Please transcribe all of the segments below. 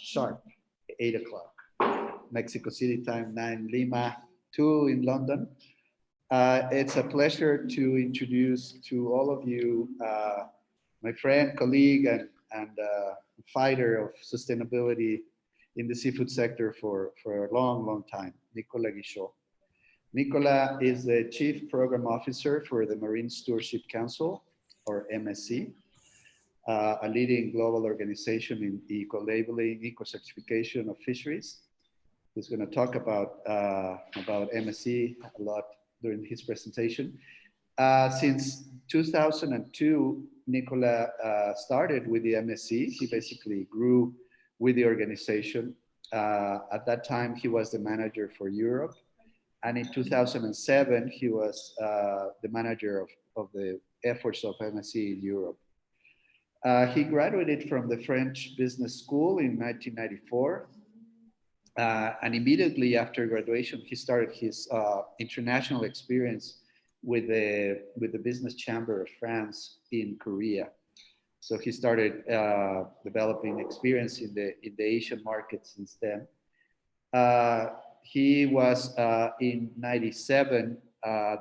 sharp, 8 o'clock. Mexico City time, 9, Lima, 2 in London. It's a pleasure to introduce to all of you my friend, colleague, and fighter of sustainability in the seafood sector for a long, long time, Nicolas Guichoux. Nicolas is the Chief Program Officer for the Marine Stewardship Council, or MSC, a leading global organization in eco-labeling, eco-certification of fisheries. He's going to talk about MSC a lot during his presentation. Since 2002, Nicolas started with the MSC. He basically grew with the organization. At that time, he was the manager for Europe. And in 2007, he was the manager of the efforts of MSC in Europe. He graduated from the French Business School in 1994. And immediately after graduation, he started his international experience with the Business Chamber of France in Korea. So he started developing experience in the Asian market since then. He was in '97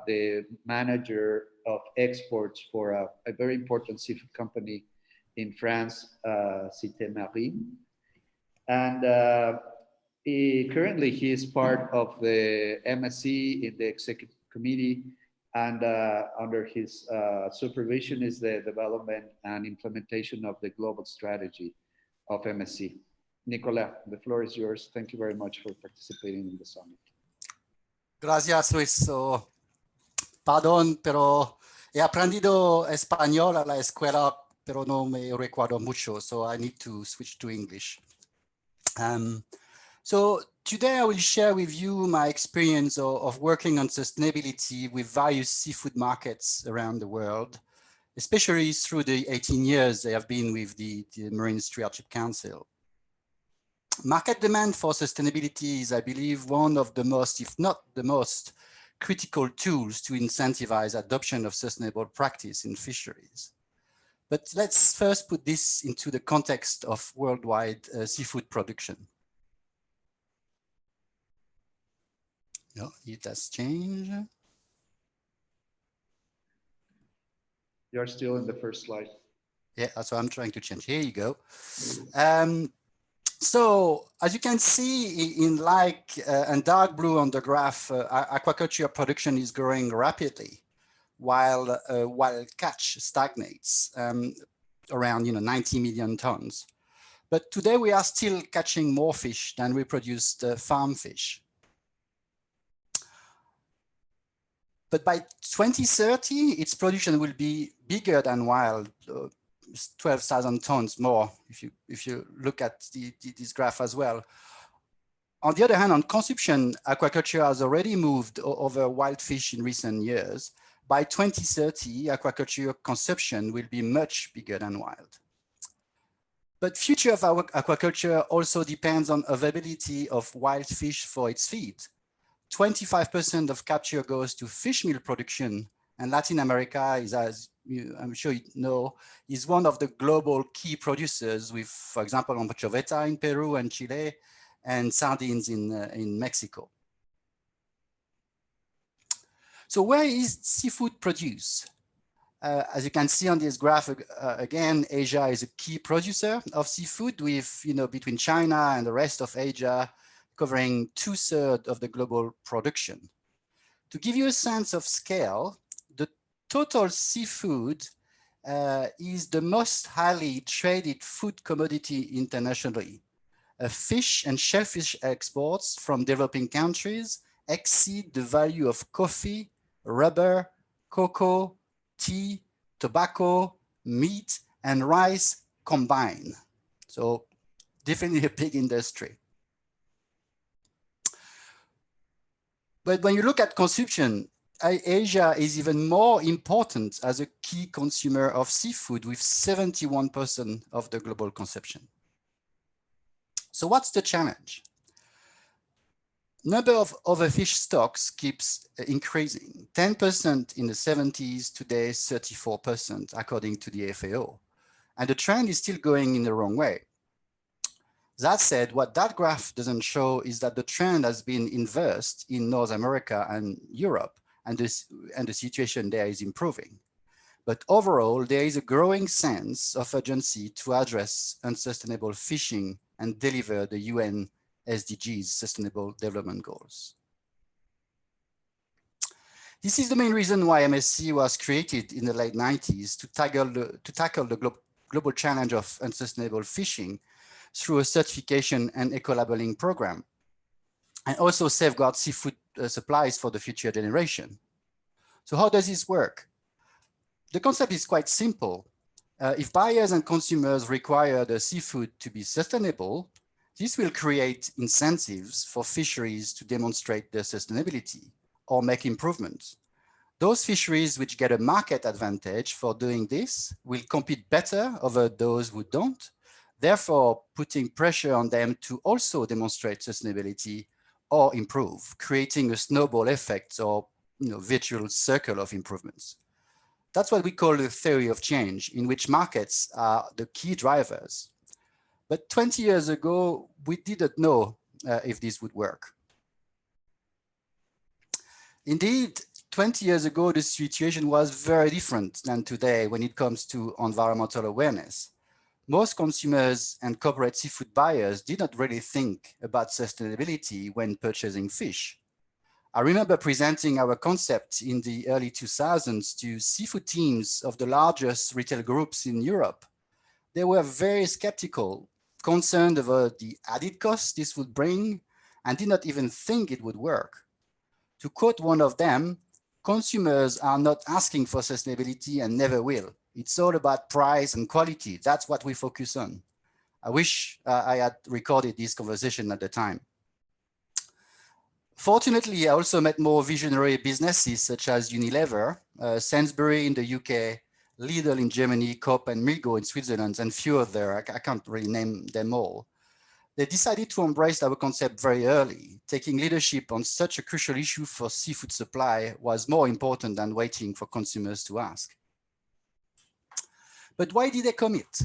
the manager of exports for a very important seafood company in France, Cité Marine. And currently he is part of the MSC in the executive committee, and under his supervision is the development and implementation of the global strategy of MSC. Nicolas, the floor is yours. Thank you very much for participating in the summit. Gracias, Luis. So, perdón, pero he aprendido español a la escuela, pero no me recuerdo mucho, so I need to switch to English. So today I will share with you my experience of working on sustainability with various seafood markets around the world, especially through the 18 years I have been with the Marine Stewardship Council. Market demand for sustainability is, I believe, one of the most, if not the most, critical tools to incentivize adoption of sustainable practice in fisheries. But let's first put this into the context of worldwide seafood production. No, it has changed. You're still in the first slide. Yeah, that's what I'm trying to change. Here you go. So as you can see in light and dark blue on the graph, aquaculture production is growing rapidly, while catch stagnates around 90 million tons. But today we are still catching more fish than we produce farm fish. But by 2030, its production will be bigger than wild, 12,000 tons more, if you look at this graph as well. On the other hand, on consumption, aquaculture has already moved over wild fish in recent years. By 2030, aquaculture consumption will be much bigger than wild. But future of our aquaculture also depends on availability of wild fish for its feed. 25% of capture goes to fish meal production, and Latin America is, as I'm sure you know, is one of the global key producers with, for example, anchoveta in Peru and Chile, and sardines in Mexico. So where is seafood produced? As you can see on this graph, again, Asia is a key producer of seafood with, between China and the rest of Asia, covering 2/3 of the global production. To give you a sense of scale, the total seafood is the most highly traded food commodity internationally. Fish and shellfish exports from developing countries exceed the value of coffee, rubber, cocoa, tea, tobacco, meat, and rice combined. So definitely a big industry. But when you look at consumption, Asia is even more important as a key consumer of seafood with 71% of the global consumption. So what's the challenge? Number of overfish stocks keeps increasing, 10% in the 70s, today 34%, according to the FAO. And the trend is still going in the wrong way. That said, what that graph doesn't show is that the trend has been inversed in North America and Europe, and the situation there is improving. But overall, there is a growing sense of urgency to address unsustainable fishing and deliver the UN SDGs, Sustainable Development Goals. This is the main reason why MSC was created in the late 90s to tackle the global challenge of unsustainable fishing through a certification and eco-labeling program, and also safeguard seafood supplies for the future generation. So how does this work? The concept is quite simple. If buyers and consumers require the seafood to be sustainable, this will create incentives for fisheries to demonstrate their sustainability or make improvements. Those fisheries which get a market advantage for doing this will compete better over those who don't, therefore putting pressure on them to also demonstrate sustainability or improve, creating a snowball effect or virtuous circle of improvements. That's what we call the theory of change, in which markets are the key drivers. But 20 years ago, we didn't know if this would work. Indeed, 20 years ago, the situation was very different than today when it comes to environmental awareness. Most consumers and corporate seafood buyers did not really think about sustainability when purchasing fish. I remember presenting our concept in the early 2000s to seafood teams of the largest retail groups in Europe. They were very skeptical, concerned about the added costs this would bring, and did not even think it would work. To quote one of them, consumers are not asking for sustainability and never will. It's all about price and quality. That's what we focus on. I wish I had recorded this conversation at the time. Fortunately, I also met more visionary businesses such as Unilever, Sainsbury in the UK, Lidl in Germany, Coop and Migo in Switzerland, and few other. I can't really name them all. They decided to embrace our concept very early. Taking leadership on such a crucial issue for seafood supply was more important than waiting for consumers to ask. But why did they commit?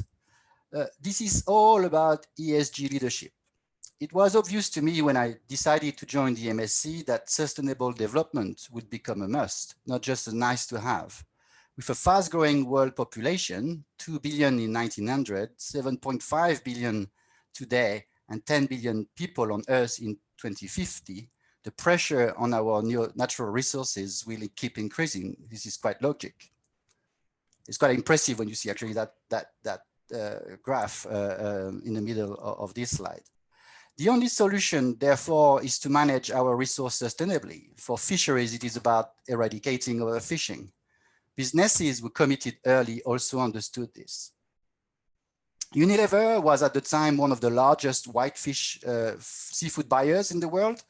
This is all about ESG leadership. It was obvious to me when I decided to join the MSC that sustainable development would become a must, not just a nice to have. With a fast-growing world population, 2 billion in 1900, 7.5 billion today, and 10 billion people on Earth in 2050, the pressure on our natural resources will keep increasing. This is quite logic. It's quite impressive when you see actually that graph in the middle of this slide. The only solution, therefore, is to manage our resource sustainably. For fisheries, it is about eradicating overfishing. Businesses who committed early also understood this. Unilever was at the time one of the largest whitefish seafood buyers in the world.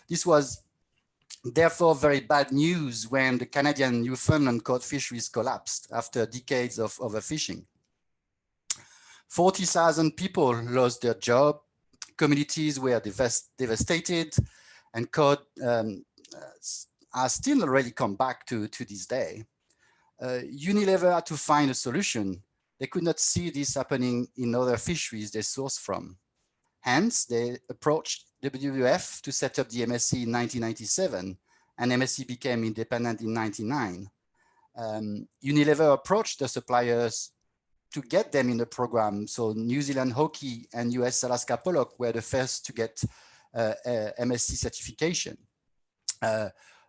This was therefore very bad news when the Canadian Newfoundland cod fisheries collapsed after decades of overfishing. 40,000 people lost their job, communities were devastated, and cod are still already come back to this day. Unilever had to find a solution. They could not see this happening in other fisheries they source from. Hence, they approached WWF to set up the MSC in 1997, and MSC became independent in 1999. Unilever approached the suppliers to get them in the program. So New Zealand Hockey and US Alaska Pollock were the first to get MSC certification.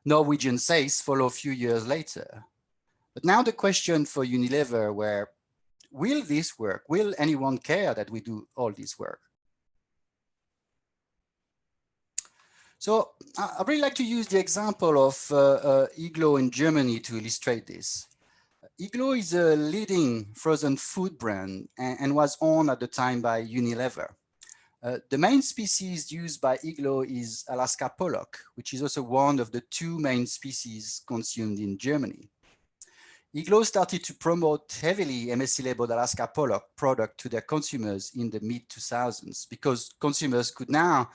Norwegian Sace followed a few years later. But now the question for Unilever were, will this work? Will anyone care that we do all this work? So I really like to use the example of Guichoux in Germany to illustrate this. Guichoux is a leading frozen food brand and was owned at the time by Unilever. The main species used by Guichoux is Alaska pollock, which is also one of the two main species consumed in Germany. Guichoux started to promote heavily MSC labeled Alaska pollock product to their consumers in the mid-2000s because consumers could now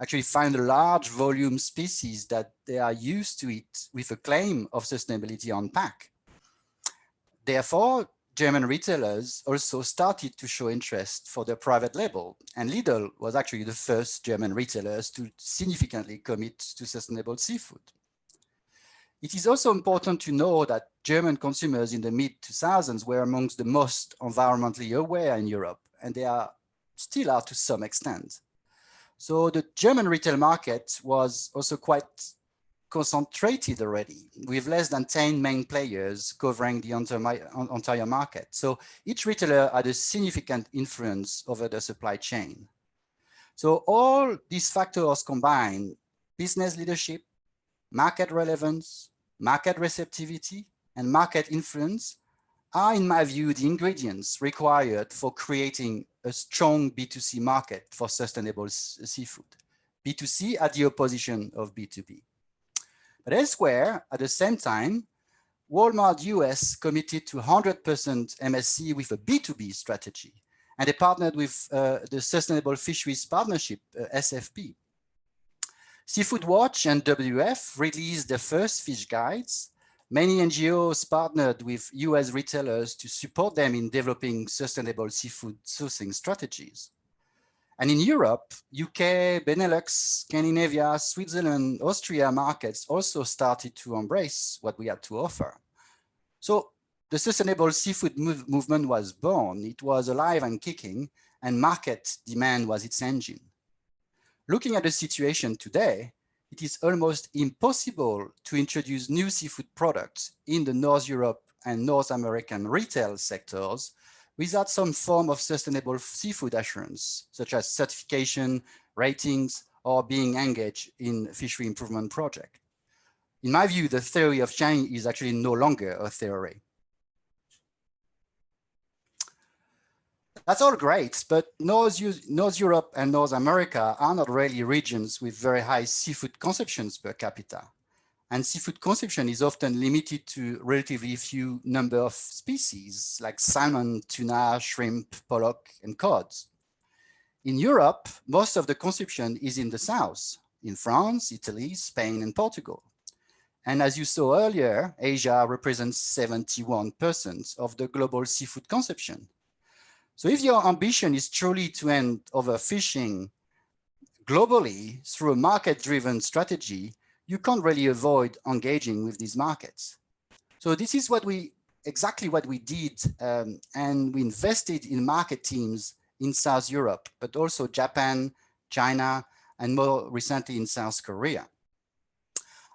actually find a large volume species that they are used to eat with a claim of sustainability on pack. Therefore, German retailers also started to show interest for their private label, and Lidl was actually the first German retailers to significantly commit to sustainable seafood. It is also important to know that German consumers in the mid-2000s were amongst the most environmentally aware in Europe, and they still are to some extent. So the German retail market was also quite concentrated already, with less than 10 main players covering the entire market. So each retailer had a significant influence over the supply chain. So all these factors combined, business leadership, market relevance, market receptivity, and market influence, are, in my view, the ingredients required for creating a strong B2C market for sustainable seafood. B2C at the opposition of B2B. But elsewhere, at the same time, Walmart US committed to 100% MSC with a B2B strategy, and they partnered with the Sustainable Fisheries Partnership, SFP. Seafood Watch and WF released their first fish guides. Many NGOs partnered with US retailers to support them in developing sustainable seafood sourcing strategies. And in Europe, UK, Benelux, Scandinavia, Switzerland, Austria markets also started to embrace what we had to offer. So the sustainable seafood movement was born. It was alive and kicking, and market demand was its engine. Looking at the situation today, it is almost impossible to introduce new seafood products in the North Europe and North American retail sectors without some form of sustainable seafood assurance, such as certification, ratings, or being engaged in fishery improvement project. In my view, the theory of change is actually no longer a theory. That's all great, but North Europe and North America are not really regions with very high seafood consumptions per capita. And seafood consumption is often limited to relatively few number of species like salmon, tuna, shrimp, pollock, and cods. In Europe, most of the consumption is in the south, in France, Italy, Spain, and Portugal. And as you saw earlier, Asia represents 71% of the global seafood consumption. So if your ambition is truly to end overfishing globally through a market-driven strategy, you can't really avoid engaging with these markets. So this is exactly what we did, and we invested in market teams in South Europe, but also Japan, China, and more recently in South Korea.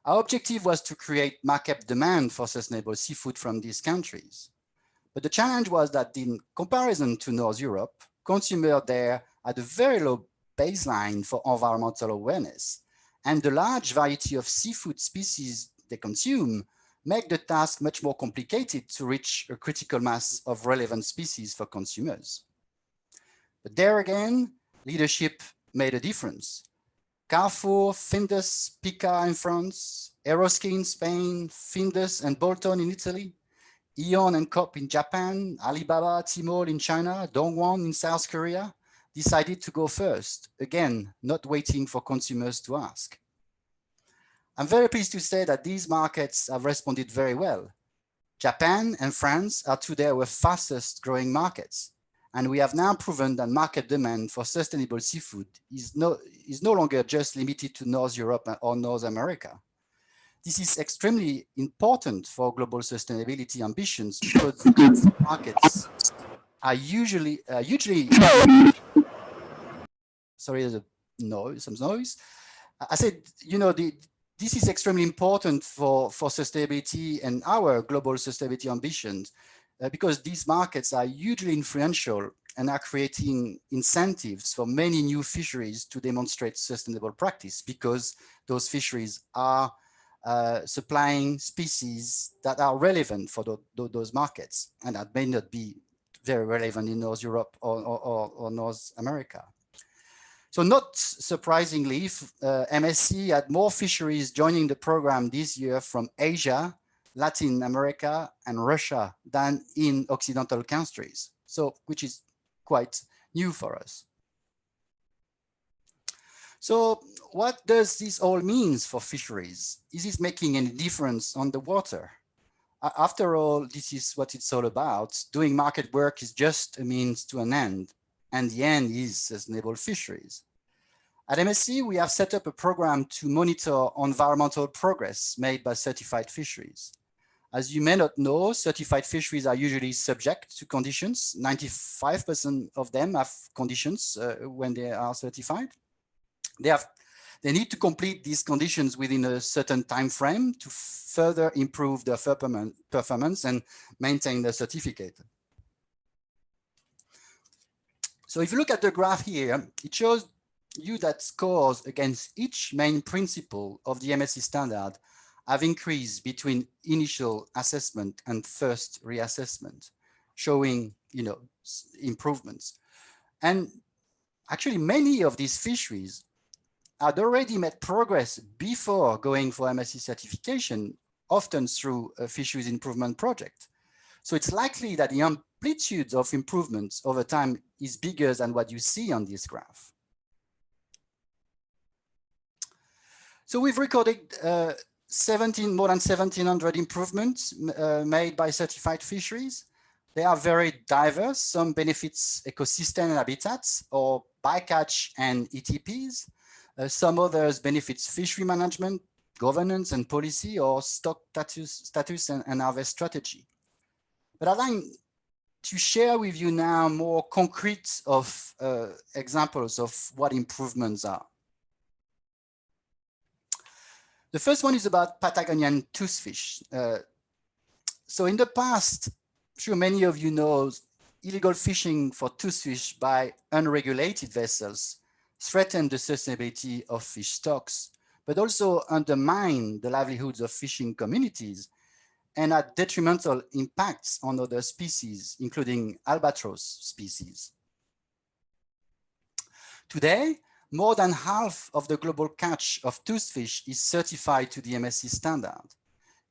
Our objective was to create market demand for sustainable seafood from these countries. But the challenge was that in comparison to North Europe, consumers there had a very low baseline for environmental awareness, and the large variety of seafood species they consume make the task much more complicated to reach a critical mass of relevant species for consumers. But there again, leadership made a difference. Carrefour, Findus, Pica in France, Eroski in Spain, Findus and Bolton in Italy, Aeon and Coop in Japan, Alibaba, Tmall in China, Dongwon in South Korea, decided to go first, again, not waiting for consumers to ask. I'm very pleased to say that these markets have responded very well. Japan and France are today our fastest growing markets, and we have now proven that market demand for sustainable seafood is no longer just limited to North Europe or North America. This is extremely important for global sustainability ambitions because markets are usually sorry, there's some noise. I said, this is extremely important for sustainability and our global sustainability ambitions because these markets are hugely influential and are creating incentives for many new fisheries to demonstrate sustainable practice because those fisheries are supplying species that are relevant for those markets and that may not be very relevant in North Europe or North America. So not surprisingly, MSC had more fisheries joining the program this year from Asia, Latin America, and Russia than in Occidental countries, so which is quite new for us. So what does this all mean for fisheries? Is this making any difference on the water? After all, this is what it's all about. Doing market work is just a means to an end, and the end is sustainable fisheries. At MSC, we have set up a program to monitor environmental progress made by certified fisheries. As you may not know, certified fisheries are usually subject to conditions. 95% of them have conditions when they are certified. They need to complete these conditions within a certain time frame to further improve their performance and maintain the certificate. So if you look at the graph here, it shows you that scores against each main principle of the MSC standard have increased between initial assessment and first reassessment, showing improvements. And actually, many of these fisheries had already made progress before going for MSC certification, often through a fisheries improvement project. So it's likely that the amplitude of improvements over time is bigger than what you see on this graph. So we've recorded more than 1,700 improvements made by certified fisheries. They are very diverse. Some benefits ecosystem and habitats or bycatch and ETPs. Some others benefits fishery management, governance and policy, or stock status and harvest strategy. But I'd like to share with you now more concrete examples of what improvements are. The first one is about Patagonian toothfish. So in the past, I'm sure many of you know, illegal fishing for toothfish by unregulated vessels threaten the sustainability of fish stocks, but also undermine the livelihoods of fishing communities and had detrimental impacts on other species, including albatross species. Today, more than half of the global catch of toothfish is certified to the MSC standard.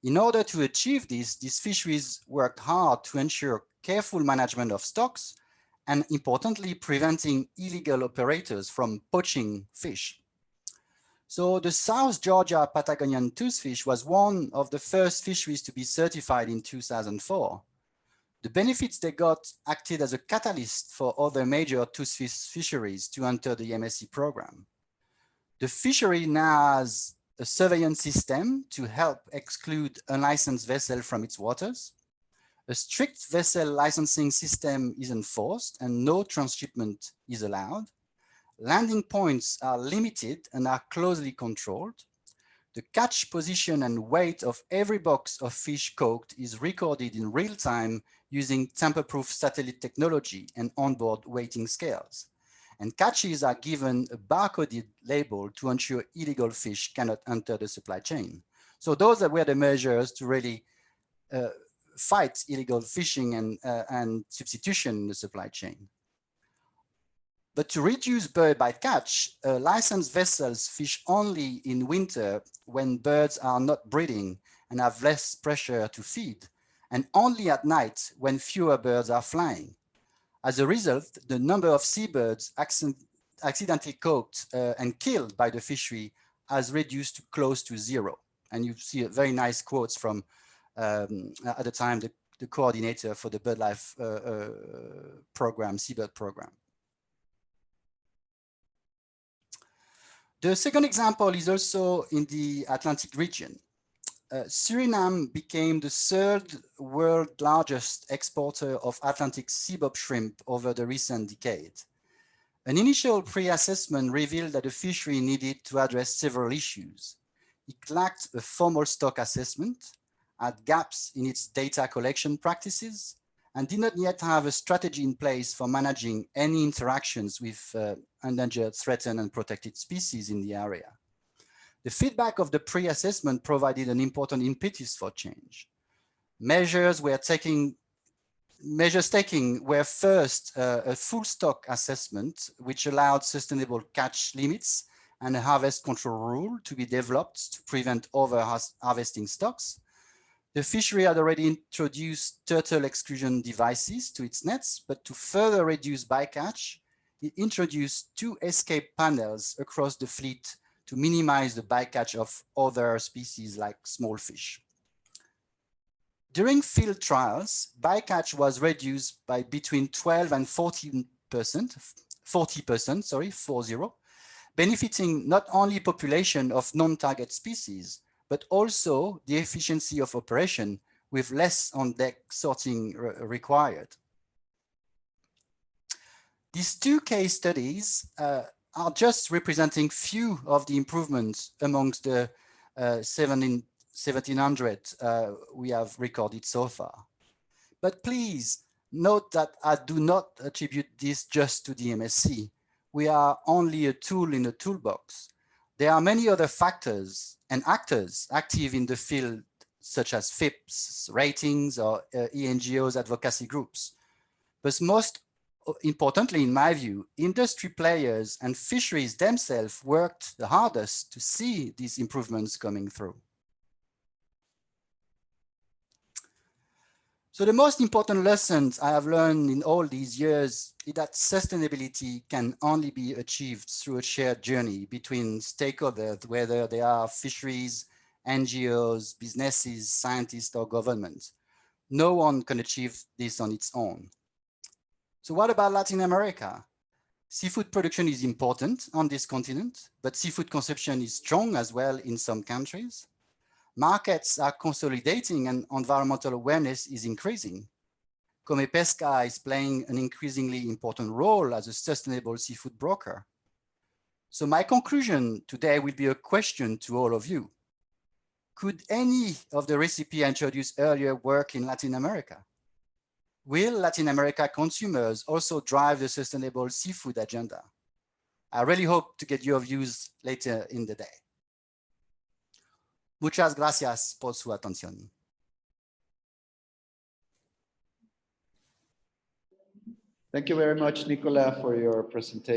In order to achieve this, these fisheries worked hard to ensure careful management of stocks and, importantly, preventing illegal operators from poaching fish. So the South Georgia Patagonian toothfish was one of the first fisheries to be certified in 2004. The benefits they got acted as a catalyst for other major toothfish fisheries to enter the MSC program. The fishery now has a surveillance system to help exclude unlicensed vessels from its waters. A strict vessel licensing system is enforced and no transshipment is allowed. Landing points are limited and are closely controlled. The catch position and weight of every box of fish caught is recorded in real time using tamper-proof satellite technology and onboard weighting scales. And catches are given a barcoded label to ensure illegal fish cannot enter the supply chain. So those were the measures to really fight illegal fishing and substitution in the supply chain. But to reduce bird bycatch, licensed vessels fish only in winter when birds are not breeding and have less pressure to feed, and only at night when fewer birds are flying. As a result, the number of seabirds accidentally caught and killed by the fishery has reduced to close to zero. And you see a very nice quotes from, at the time, the coordinator for the BirdLife program, seabird program. The second example is also in the Atlantic region. Suriname became the third world largest exporter of Atlantic seabob shrimp over the recent decade. An initial pre-assessment revealed that the fishery needed to address several issues. It lacked a formal stock assessment, had gaps in its data collection practices, and did not yet have a strategy in place for managing any interactions with endangered, threatened, and protected species in the area. The feedback of the pre-assessment provided an important impetus for change. Measures taken were first a full stock assessment, which allowed sustainable catch limits and a harvest control rule to be developed to prevent over-harvesting stocks. The fishery had already introduced turtle exclusion devices to its nets, but to further reduce bycatch, it introduced 2 escape panels across the fleet to minimize the bycatch of other species like small fish. During field trials, bycatch was reduced by between 12 and 40%, sorry, 40, benefiting not only population of non-target species, but also the efficiency of operation with less on-deck sorting required. These two case studies are just representing few of the improvements amongst the 1700 we have recorded so far. But please note that I do not attribute this just to the MSC. We are only a tool in the toolbox. There are many other factors and actors active in the field, such as FIPS, ratings, or ENGOs advocacy groups. But most importantly, in my view, industry players and fisheries themselves worked the hardest to see these improvements coming through. So the most important lessons I have learned in all these years is that sustainability can only be achieved through a shared journey between stakeholders, whether they are fisheries, NGOs, businesses, scientists, or governments. No one can achieve this on its own. So what about Latin America? Seafood production is important on this continent, but seafood consumption is strong as well in some countries. Markets are consolidating and environmental awareness is increasing. Comepesca is playing an increasingly important role as a sustainable seafood broker. So my conclusion today will be a question to all of you. Could any of the recipe I introduced earlier work in Latin America? Will Latin America consumers also drive the sustainable seafood agenda? I really hope to get your views later in the day. Muchas gracias por su atención. Thank you very much, Nicolas, for your presentation.